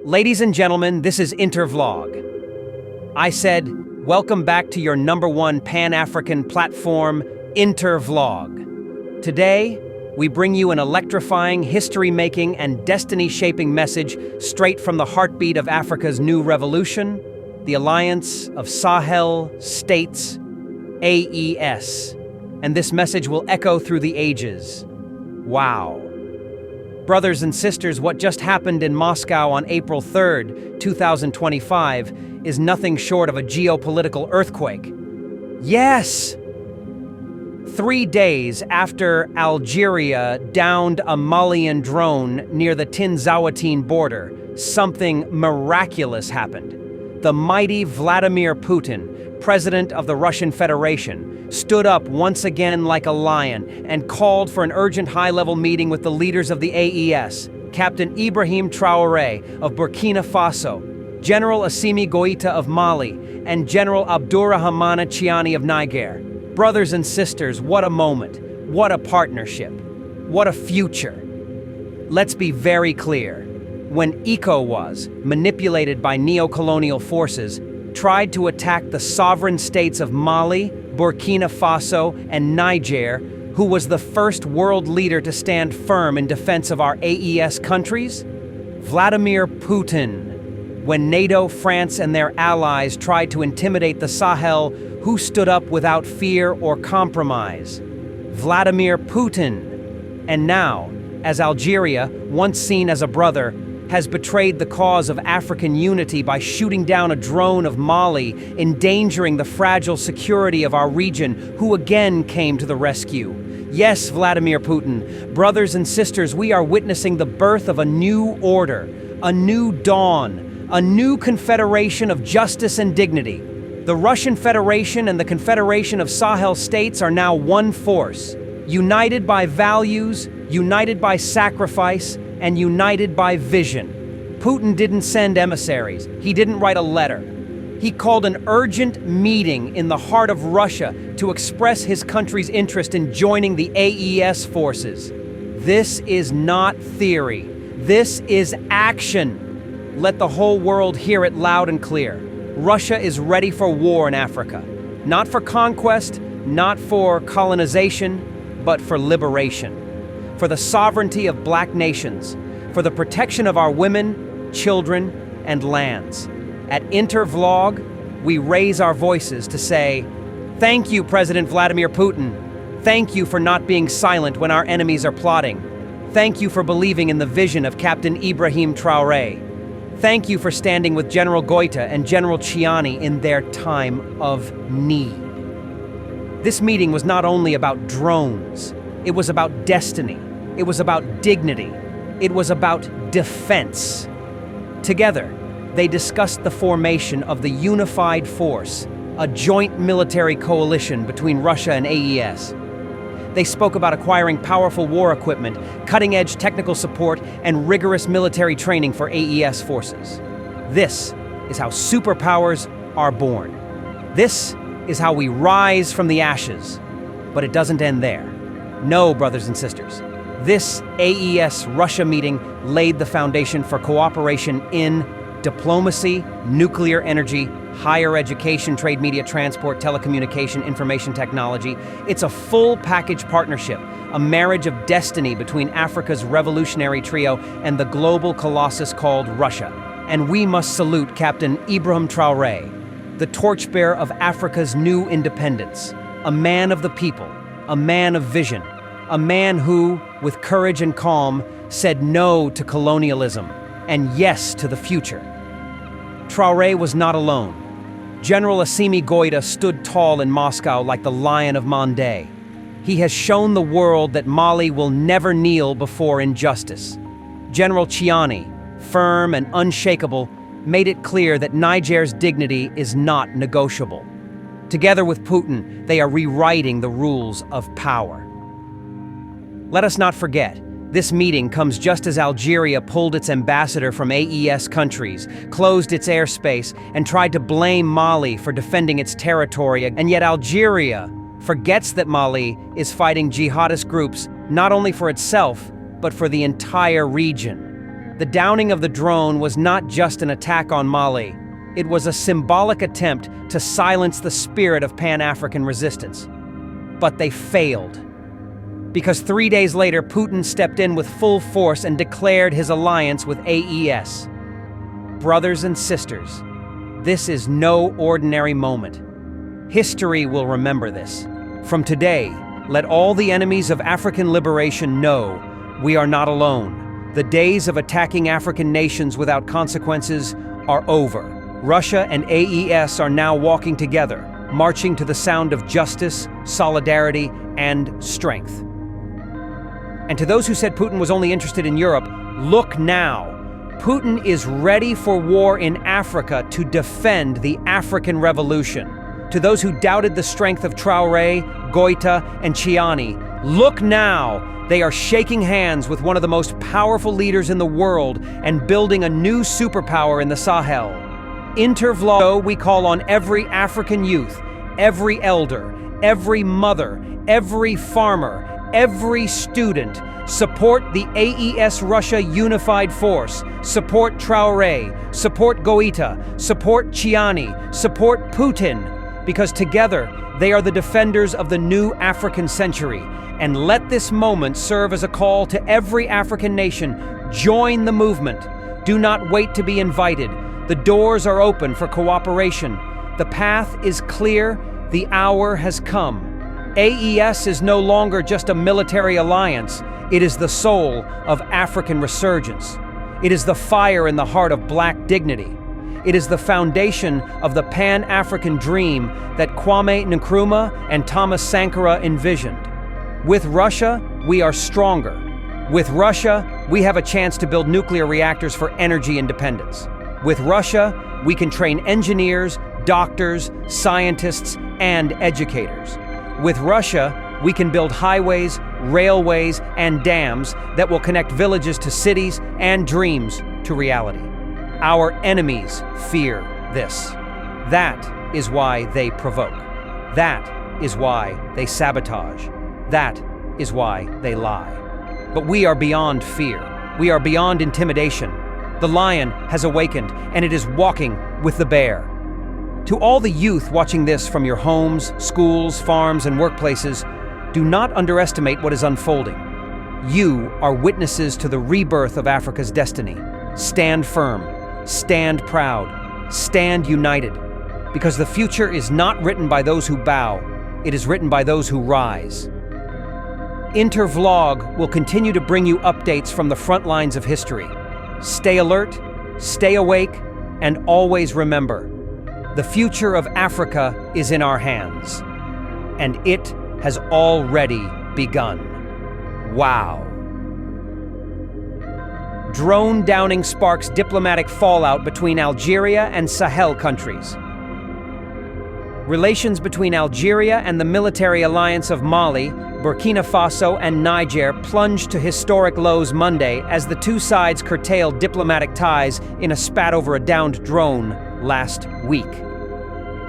Ladies and gentlemen, this is Intervlog. I said, welcome back to your #1 Pan-African platform, Intervlog. Today, we bring you an electrifying, history-making, and destiny-shaping message straight from the heartbeat of Africa's new revolution, the Alliance of Sahel States, AES. And this message will echo through the ages. Wow. Brothers and sisters, what just happened in Moscow on April 3rd, 2025, is nothing short of a geopolitical earthquake. Yes! 3 days after Algeria downed a Malian drone near the Tinzaouatine border, something miraculous happened. The mighty Vladimir Putin, president of the Russian Federation, stood up once again like a lion and called for an urgent high-level meeting with the leaders of the AES, Captain Ibrahim Traoré of Burkina Faso, General Assimi Goïta of Mali, and General Abdurrahman Tiani of Niger. Brothers and sisters, what a moment, what a partnership, what a future. Let's be very clear. When ECOWAS, manipulated by neo-colonial forces, tried to attack the sovereign states of Mali, Burkina Faso, and Niger, who was the first world leader to stand firm in defense of our AES countries? Vladimir Putin. When NATO, France, and their allies tried to intimidate the Sahel, who stood up without fear or compromise? Vladimir Putin. And now, as Algeria, once seen as a brother, has betrayed the cause of African unity by shooting down a drone of Mali, endangering the fragile security of our region, who again came to the rescue. Yes, Vladimir Putin, brothers and sisters, we are witnessing the birth of a new order, a new dawn, a new confederation of justice and dignity. The Russian Federation and the Confederation of Sahel States are now one force, united by values, united by sacrifice, and united by vision. Putin didn't send emissaries. He didn't write a letter. He called an urgent meeting in the heart of Russia to express his country's interest in joining the AES Forces. This is not theory. This is action. Let the whole world hear it loud and clear. Russia is ready for war in Africa. Not for conquest, not for colonization, but for liberation. For the sovereignty of black nations, for the protection of our women, children, and lands. At Intervlog, we raise our voices to say, thank you, President Vladimir Putin. Thank you for not being silent when our enemies are plotting. Thank you for believing in the vision of Captain Ibrahim Traoré. Thank you for standing with General Goïta and General Tiani in their time of need. This meeting was not only about drones, it was about destiny. It was about dignity. It was about defense. Together, they discussed the formation of the unified force, a joint military coalition between Russia and AES. They spoke about acquiring powerful war equipment, cutting-edge technical support, and rigorous military training for AES forces. This is how superpowers are born. This is how we rise from the ashes. But it doesn't end there. No, brothers and sisters. This AES Russia meeting laid the foundation for cooperation in diplomacy, nuclear energy, higher education, trade, media, transport, telecommunication, information technology. It's a full package partnership, a marriage of destiny between Africa's revolutionary trio and the global colossus called Russia. And we must salute Captain Ibrahim Traoré, the torchbearer of Africa's new independence, a man of the people, a man of vision, a man who, with courage and calm, said no to colonialism and yes to the future. Traoré was not alone. General Assimi Goïta stood tall in Moscow like the Lion of Mandé. He has shown the world that Mali will never kneel before injustice. General Tiani, firm and unshakable, made it clear that Niger's dignity is not negotiable. Together with Putin, they are rewriting the rules of power. Let us not forget, this meeting comes just as Algeria pulled its ambassador from AES countries, closed its airspace, and tried to blame Mali for defending its territory. And yet Algeria forgets that Mali is fighting jihadist groups not only for itself, but for the entire region. The downing of the drone was not just an attack on Mali. It was a symbolic attempt to silence the spirit of Pan-African resistance. But they failed. Because 3 days later, Putin stepped in with full force and declared his alliance with AES. Brothers and sisters, this is no ordinary moment. History will remember this. From today, let all the enemies of African liberation know we are not alone. The days of attacking African nations without consequences are over. Russia and AES are now walking together, marching to the sound of justice, solidarity, and strength. And to those who said Putin was only interested in Europe, look now. Putin is ready for war in Africa to defend the African revolution. To those who doubted the strength of Traoré, Goïta, and Tiani, look now. They are shaking hands with one of the most powerful leaders in the world and building a new superpower in the Sahel. Intervlog, we call on every African youth, every elder, every mother, every farmer, every student. Support the AES Russia Unified Force. Support Traoré. Support Goïta. Support Tiani. Support Putin. Because together, they are the defenders of the new African century. And let this moment serve as a call to every African nation. Join the movement. Do not wait to be invited. The doors are open for cooperation. The path is clear. The hour has come. AES is no longer just a military alliance. It is the soul of African resurgence. It is the fire in the heart of Black dignity. It is the foundation of the Pan-African dream that Kwame Nkrumah and Thomas Sankara envisioned. With Russia, we are stronger. With Russia, we have a chance to build nuclear reactors for energy independence. With Russia, we can train engineers, doctors, scientists, and educators. With Russia, we can build highways, railways, and dams that will connect villages to cities and dreams to reality. Our enemies fear this. That is why they provoke. That is why they sabotage. That is why they lie. But we are beyond fear. We are beyond intimidation. The lion has awakened, and it is walking with the bear. To all the youth watching this from your homes, schools, farms, and workplaces, do not underestimate what is unfolding. You are witnesses to the rebirth of Africa's destiny. Stand firm, stand proud, stand united, because the future is not written by those who bow, it is written by those who rise. Intervlog will continue to bring you updates from the front lines of history. Stay alert, stay awake, and always remember, the future of Africa is in our hands, and it has already begun. Wow. Drone downing sparks diplomatic fallout between Algeria and Sahel countries. Relations between Algeria and the military alliance of Mali, Burkina Faso, and Niger plunged to historic lows Monday as the two sides curtailed diplomatic ties in a spat over a downed drone last week.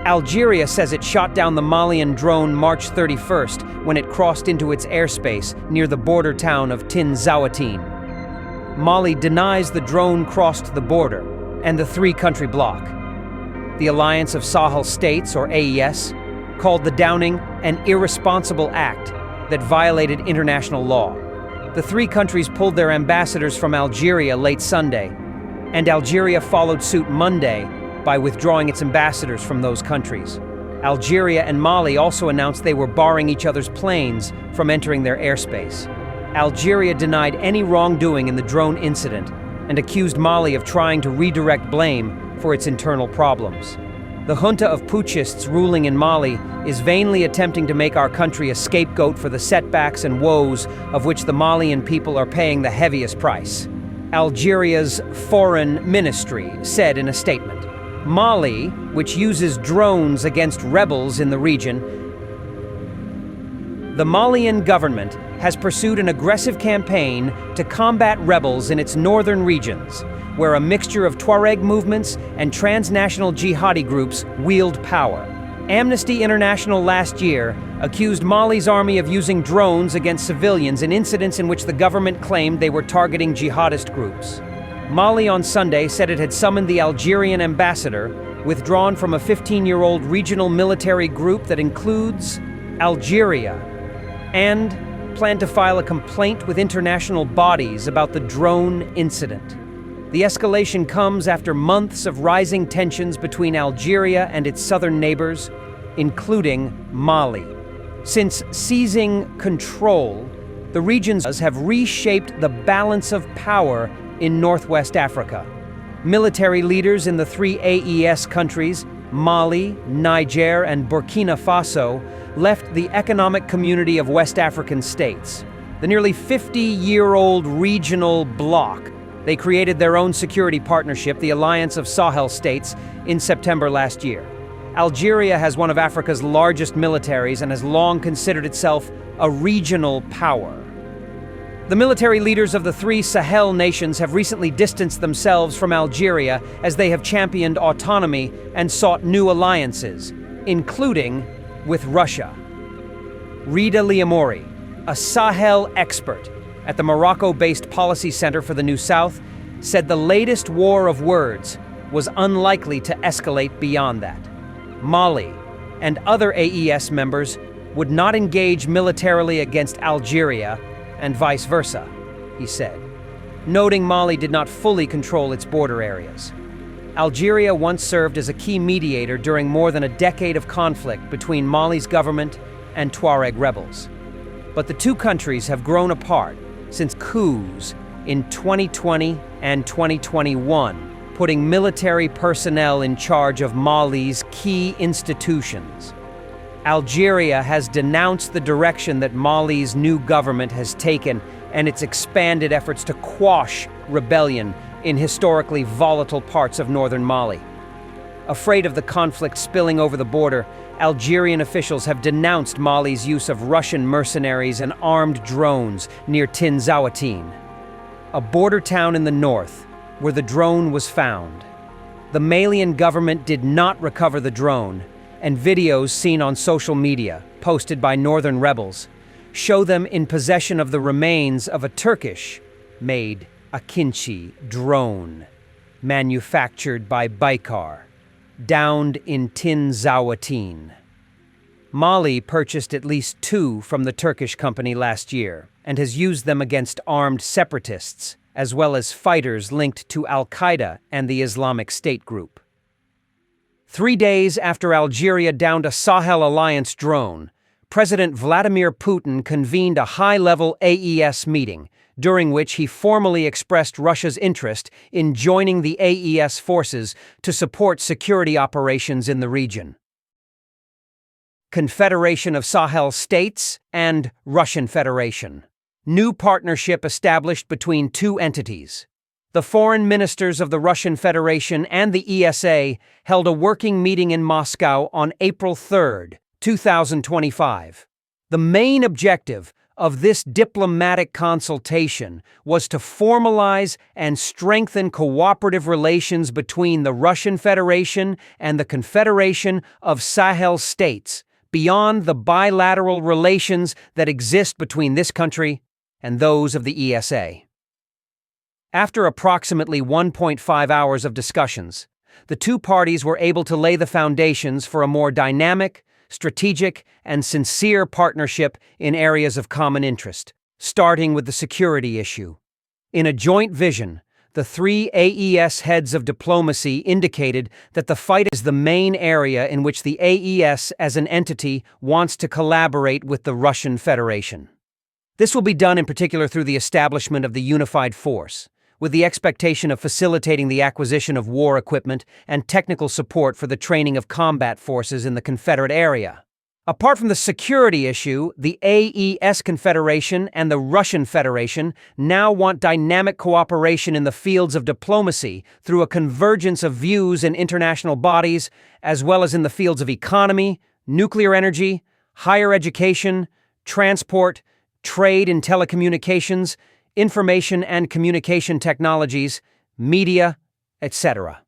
Algeria says it shot down the Malian drone March 31st when it crossed into its airspace near the border town of Tinzouatine. Mali denies the drone crossed the border and the three-country bloc. The Alliance of Sahel States, or AES, called the downing an irresponsible act that violated international law. The three countries pulled their ambassadors from Algeria late Sunday, and Algeria followed suit Monday by withdrawing its ambassadors from those countries. Algeria and Mali also announced they were barring each other's planes from entering their airspace. Algeria denied any wrongdoing in the drone incident and accused Mali of trying to redirect blame for its internal problems. The junta of putschists ruling in Mali is vainly attempting to make our country a scapegoat for the setbacks and woes of which the Malian people are paying the heaviest price. Algeria's foreign ministry said in a statement, Mali, which uses drones against rebels in the region, the Malian government has pursued an aggressive campaign to combat rebels in its northern regions, where a mixture of Tuareg movements and transnational jihadi groups wield power. Amnesty International last year accused Mali's army of using drones against civilians in incidents in which the government claimed they were targeting jihadist groups. Mali on Sunday said it had summoned the Algerian ambassador, withdrawn from a 15-year-old regional military group that includes Algeria, and planned to file a complaint with international bodies about the drone incident. The escalation comes after months of rising tensions between Algeria and its southern neighbors, including Mali. Since seizing control, the regions have reshaped the balance of power in Northwest Africa. Military leaders in the three AES countries, Mali, Niger, and Burkina Faso, left the Economic Community of West African States, the nearly 50-year-old regional bloc. They created their own security partnership, the Alliance of Sahel States, in September last year. Algeria has one of Africa's largest militaries and has long considered itself a regional power. The military leaders of the three Sahel nations have recently distanced themselves from Algeria as they have championed autonomy and sought new alliances, including with Russia. Rida Liamori, a Sahel expert at the Morocco-based Policy Center for the New South, said the latest war of words was unlikely to escalate beyond that. Mali and other AES members would not engage militarily against Algeria and vice versa, he said, noting Mali did not fully control its border areas. Algeria once served as a key mediator during more than a decade of conflict between Mali's government and Tuareg rebels. But the two countries have grown apart since coups in 2020 and 2021, putting military personnel in charge of Mali's key institutions. Algeria has denounced the direction that Mali's new government has taken and its expanded efforts to quash rebellion in historically volatile parts of northern Mali. Afraid of the conflict spilling over the border, Algerian officials have denounced Mali's use of Russian mercenaries and armed drones near Tinzouatine, a border town in the north where the drone was found. The Malian government did not recover the drone, and videos seen on social media, posted by northern rebels, show them in possession of the remains of a Turkish-made Akinci drone, manufactured by Baykar, downed in Tinzouatine. Mali purchased at least two from the Turkish company last year and has used them against armed separatists, as well as fighters linked to Al-Qaeda and the Islamic State group. 3 days after Algeria downed a Sahel Alliance drone, President Vladimir Putin convened a high-level AES meeting, during which he formally expressed Russia's interest in joining the AES Forces to support security operations in the region. Confederation of Sahel States and Russian Federation. New partnership established between two entities. The foreign ministers of the Russian Federation and the ESA held a working meeting in Moscow on April 3, 2025. The main objective of this diplomatic consultation was to formalize and strengthen cooperative relations between the Russian Federation and the Confederation of Sahel States, beyond the bilateral relations that exist between this country and those of the ESA. After approximately 1.5 hours of discussions, the two parties were able to lay the foundations for a more dynamic, strategic, and sincere partnership in areas of common interest, starting with the security issue. In a joint vision, the three AES heads of diplomacy indicated that the fight is the main area in which the AES as an entity wants to collaborate with the Russian Federation. This will be done in particular through the establishment of the unified force, with the expectation of facilitating the acquisition of war equipment and technical support for the training of combat forces in the Confederate area. Apart from the security issue, the AES Confederation and the Russian Federation now want dynamic cooperation in the fields of diplomacy through a convergence of views in international bodies, as well as in the fields of economy, nuclear energy, higher education, transport, trade and telecommunications, information and communication technologies, media, etc.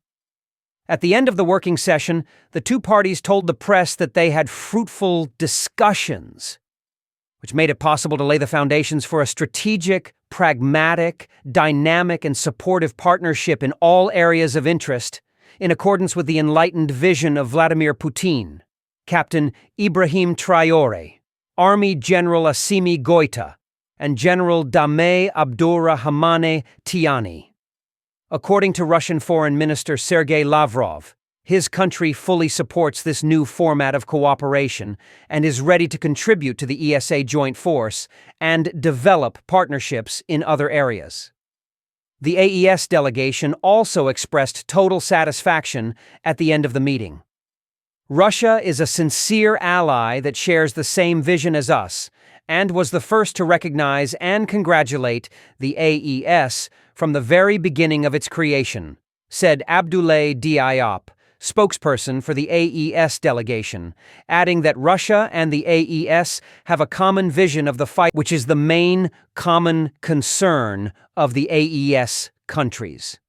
At the end of the working session, the two parties told the press that they had fruitful discussions, which made it possible to lay the foundations for a strategic pragmatic, dynamic, and supportive partnership in all areas of interest, in accordance with the enlightened vision of Vladimir Putin, Captain Ibrahim Traoré, Army General Assimi Goïta, and General Dame Abdurrahmane Tiani. According to Russian Foreign Minister Sergei Lavrov, his country fully supports this new format of cooperation and is ready to contribute to the ESA joint force and develop partnerships in other areas. The AES delegation also expressed total satisfaction at the end of the meeting. Russia is a sincere ally that shares the same vision as us and was the first to recognize and congratulate the AES from the very beginning of its creation, said Abdoulaye Diop, spokesperson for the AES delegation, adding that Russia and the AES have a common vision of the fight, which is the main common concern of the AES countries.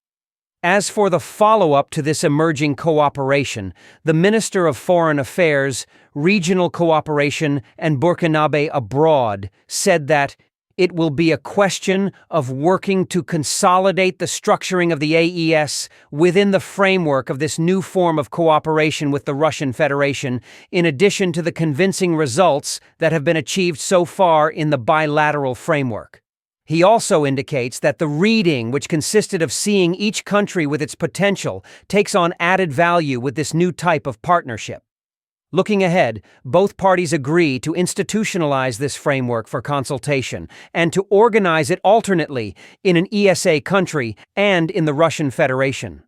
As for the follow-up to this emerging cooperation, the Minister of Foreign Affairs, Regional Cooperation, and Burkinabe Abroad said that it will be a question of working to consolidate the structuring of the AES within the framework of this new form of cooperation with the Russian Federation, in addition to the convincing results that have been achieved so far in the bilateral framework. He also indicates that the reading, which consisted of seeing each country with its potential, takes on added value with this new type of partnership. Looking ahead, both parties agree to institutionalize this framework for consultation and to organize it alternately in an ESA country and in the Russian Federation.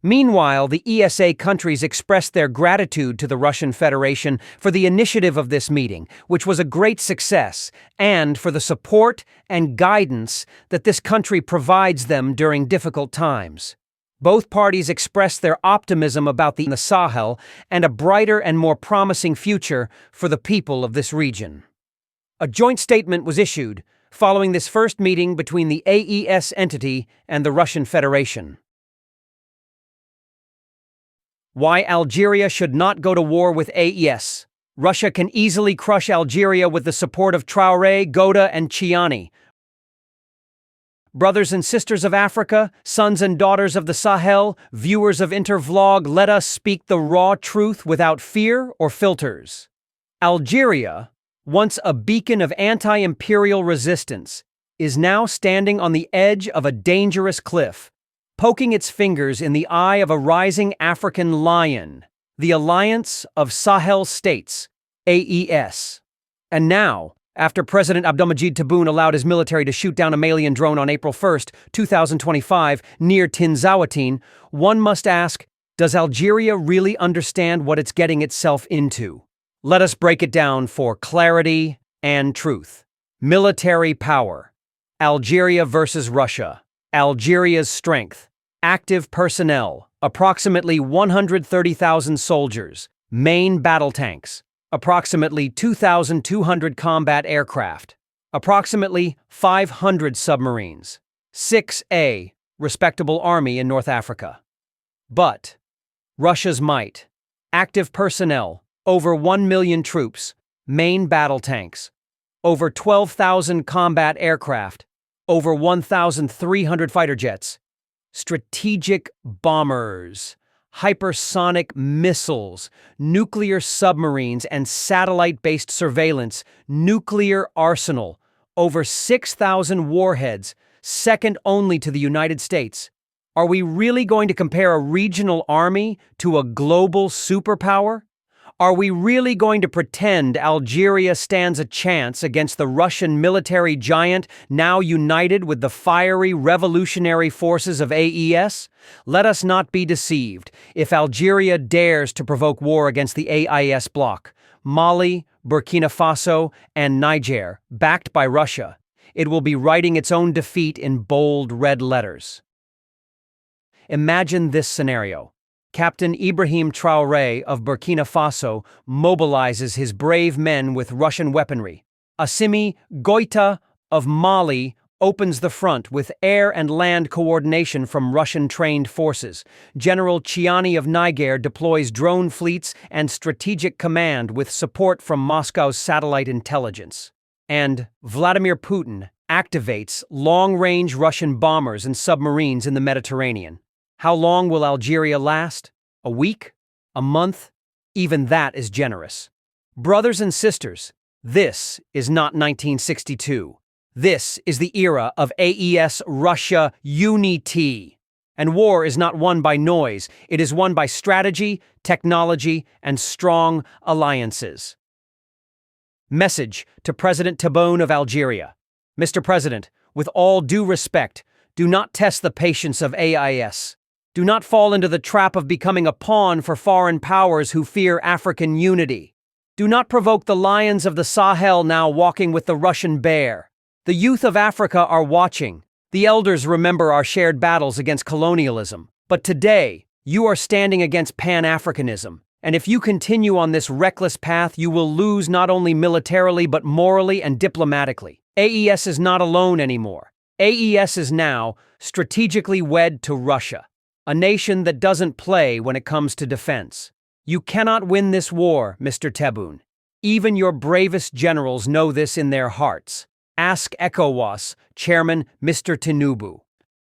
Meanwhile, the ESA countries expressed their gratitude to the Russian Federation for the initiative of this meeting, which was a great success, and for the support and guidance that this country provides them during difficult times. Both parties expressed their optimism about the Sahel and a brighter and more promising future for the people of this region. A joint statement was issued following this first meeting between the AES entity and the Russian Federation. Why Algeria should not go to war with AES. Russia can easily crush Algeria with the support of Traoré, Goïta, and Tiani. Brothers and sisters of Africa, sons and daughters of the Sahel, viewers of Intervlog, let us speak the raw truth without fear or filters. Algeria, once a beacon of anti-imperial resistance, is now standing on the edge of a dangerous cliff, poking its fingers in the eye of a rising African lion, the Alliance of Sahel States, AES. And now, after President Abdelmadjid Tebboune allowed his military to shoot down a Malian drone on April 1, 2025, near Tinzouatine, one must ask, does Algeria really understand what it's getting itself into? Let us break it down for clarity and truth. Military power. Algeria versus Russia. Algeria's strength. Active personnel. Approximately 130,000 soldiers. Main battle tanks. Approximately 2,200 combat aircraft, approximately 500 submarines, 6A, respectable army in North Africa. But Russia's might, active personnel, over 1 million troops, main battle tanks, over 12,000 combat aircraft, over 1,300 fighter jets, strategic bombers, hypersonic missiles, nuclear submarines and satellite-based surveillance, nuclear arsenal, over 6,000 warheads, second only to the United States. Are we really going to compare a regional army to a global superpower? Are we really going to pretend Algeria stands a chance against the Russian military giant now united with the fiery revolutionary forces of AES? Let us not be deceived. If Algeria dares to provoke war against the AES bloc, Mali, Burkina Faso, and Niger, backed by Russia, it will be writing its own defeat in bold red letters. Imagine this scenario. Captain Ibrahim Traoré of Burkina Faso mobilizes his brave men with Russian weaponry. Assimi Goïta of Mali opens the front with air and land coordination from Russian-trained forces. General Tiani of Niger deploys drone fleets and strategic command with support from Moscow's satellite intelligence. And Vladimir Putin, activates long-range Russian bombers and submarines in the Mediterranean. How long will Algeria last? A week? A month? Even that is generous. Brothers and sisters, this is not 1962. This is the era of AES Russia unity. And war is not won by noise, it is won by strategy, technology, and strong alliances. Message to President Tebboune of Algeria. Mr. President, with all due respect, do not test the patience of AES. Do not fall into the trap of becoming a pawn for foreign powers who fear African unity. Do not provoke the lions of the Sahel now walking with the Russian bear. The youth of Africa are watching. The elders remember our shared battles against colonialism. But today, you are standing against Pan-Africanism. And if you continue on this reckless path, you will lose not only militarily but morally and diplomatically. AES is not alone anymore. AES is now strategically wed to Russia, a nation that doesn't play when it comes to defense. You cannot win this war, Mr. Tebboune. Even your bravest generals know this in their hearts. Ask ECOWAS Chairman Mr. Tinubu.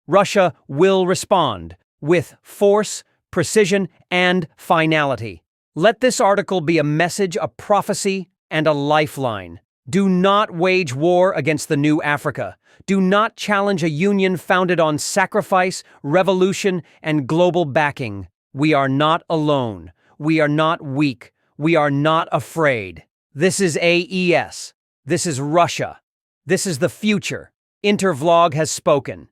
Russia will respond with force, precision, and finality. Let this article be a message, a prophecy, and a lifeline. Do not wage war against the new Africa. Do not challenge a union founded on sacrifice, revolution, and global backing. We are not alone. We are not weak. We are not afraid. This is AES. This is Russia. This is the future. Intervlog has spoken.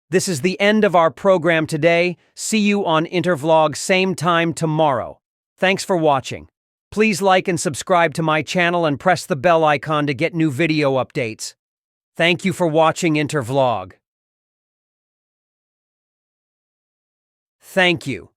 This is the end of our program today. See you on Intervlog same time tomorrow. Thanks for watching. Please like and subscribe to my channel and press the bell icon to get new video updates. Thank you for watching Intervlog. Thank you.